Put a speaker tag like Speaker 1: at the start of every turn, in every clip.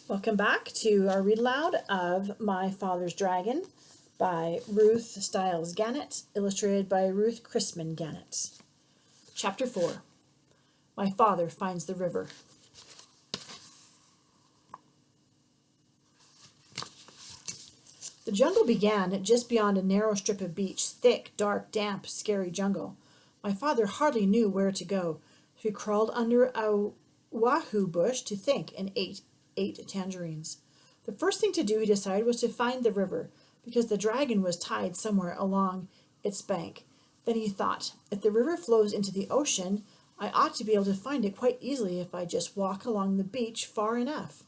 Speaker 1: Welcome back to our read aloud of My Father's Dragon by Ruth Stiles Gannett, illustrated by Ruth Chrisman Gannett. Chapter 4. My Father Finds the River. The jungle began just beyond a narrow strip of beach, thick, dark, damp, scary jungle. My father hardly knew where to go, so he crawled under a wahoo bush to think and ate tangerines. The first thing to do, he decided, was to find the river, because the dragon was tied somewhere along its bank. Then he thought, if the river flows into the ocean, I ought to be able to find it quite easily if I just walk along the beach far enough.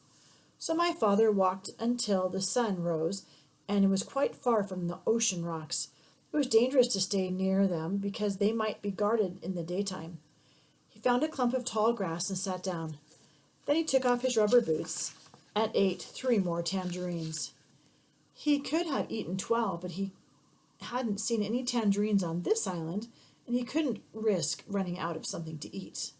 Speaker 1: So my father walked until the sun rose, and it was quite far from the ocean rocks. It was dangerous to stay near them because they might be guarded in the daytime. He found a clump of tall grass and sat down. Then he took off his rubber boots and ate 3 more tangerines. He could have eaten 12, but he hadn't seen any tangerines on this island, and he couldn't risk running out of something to eat.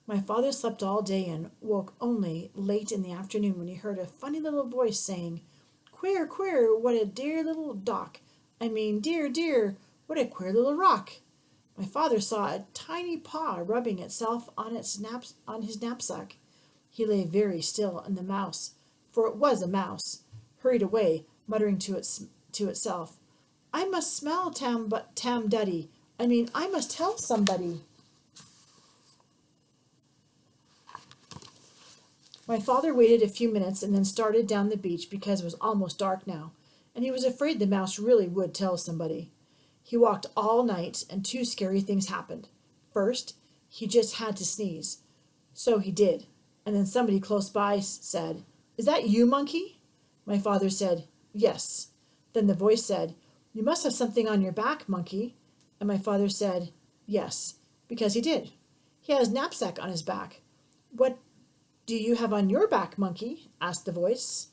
Speaker 1: My father slept all day and woke only late in the afternoon when he heard a funny little voice saying, "Queer, queer, what a dear little dear, dear, what a queer little rock." My father saw a tiny paw rubbing itself on his knapsack. He lay very still, and the mouse, for it was a mouse, hurried away, muttering to itself, "I must smell Tam Duddy. I must tell somebody." My father waited a few minutes and then started down the beach because it was almost dark now, and he was afraid the mouse really would tell somebody. He walked all night, and 2 scary things happened. First, he just had to sneeze. So he did, and then somebody close by said, "Is that you, Monkey?" My father said, "Yes." Then the voice said, "You must have something on your back, Monkey." And my father said, "Yes," because he did. He had his knapsack on his back. "What do you have on your back, Monkey?" asked the voice.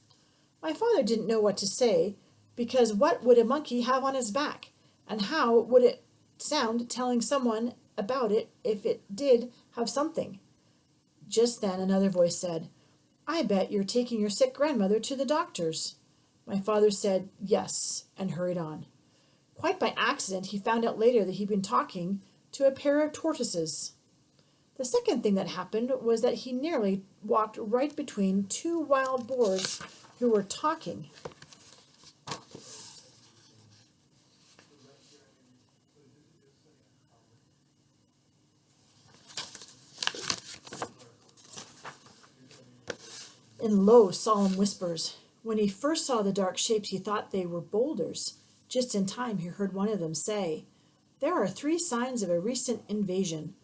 Speaker 1: My father didn't know what to say, because what would a monkey have on his back? And how would it sound telling someone about it if it did have something? Just then another voice said, "I bet you're taking your sick grandmother to the doctor's." My father said, "Yes," and hurried on. Quite by accident, he found out later that he'd been talking to a pair of tortoises. The second thing that happened was that he nearly walked right between 2 wild boars who were talking. In low, solemn whispers. When he first saw the dark shapes, he thought they were boulders. Just in time, he heard one of them say, "There are 3 signs of a recent invasion.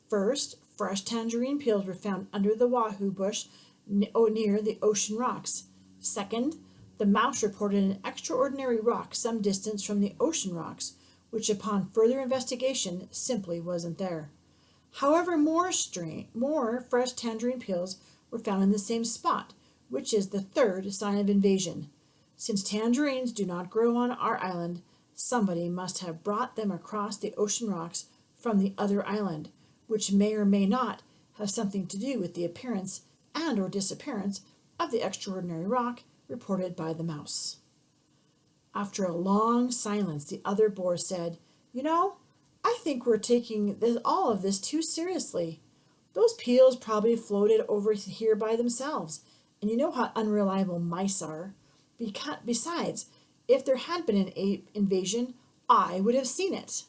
Speaker 1: First, fresh tangerine peels were found under the wahoo bush near the ocean rocks. Second, the mouse reported an extraordinary rock some distance from the ocean rocks, which upon further investigation simply wasn't there. However, more fresh tangerine peels were found in the same spot, which is the 3rd sign of invasion. Since tangerines do not grow on our island, somebody must have brought them across the ocean rocks from the other island, which may or may not have something to do with the appearance and or disappearance of the extraordinary rock reported by the mouse." After a long silence, the other boar said, I think we're taking all of this too seriously. Those peels probably floated over here by themselves, and you know how unreliable mice are. Besides, if there had been an invasion, I would have seen it."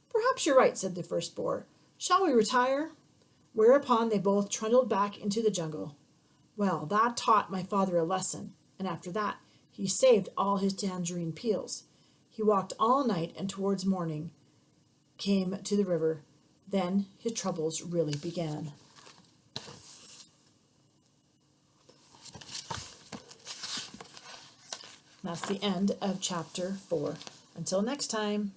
Speaker 1: "Perhaps you're right," said the first boar. "Shall we retire?" Whereupon they both trundled back into the jungle. Well, that taught my father a lesson, and after that he saved all his tangerine peels. He walked all night, and towards morning came to the river. Then his troubles really began. That's the end of chapter 4. Until next time.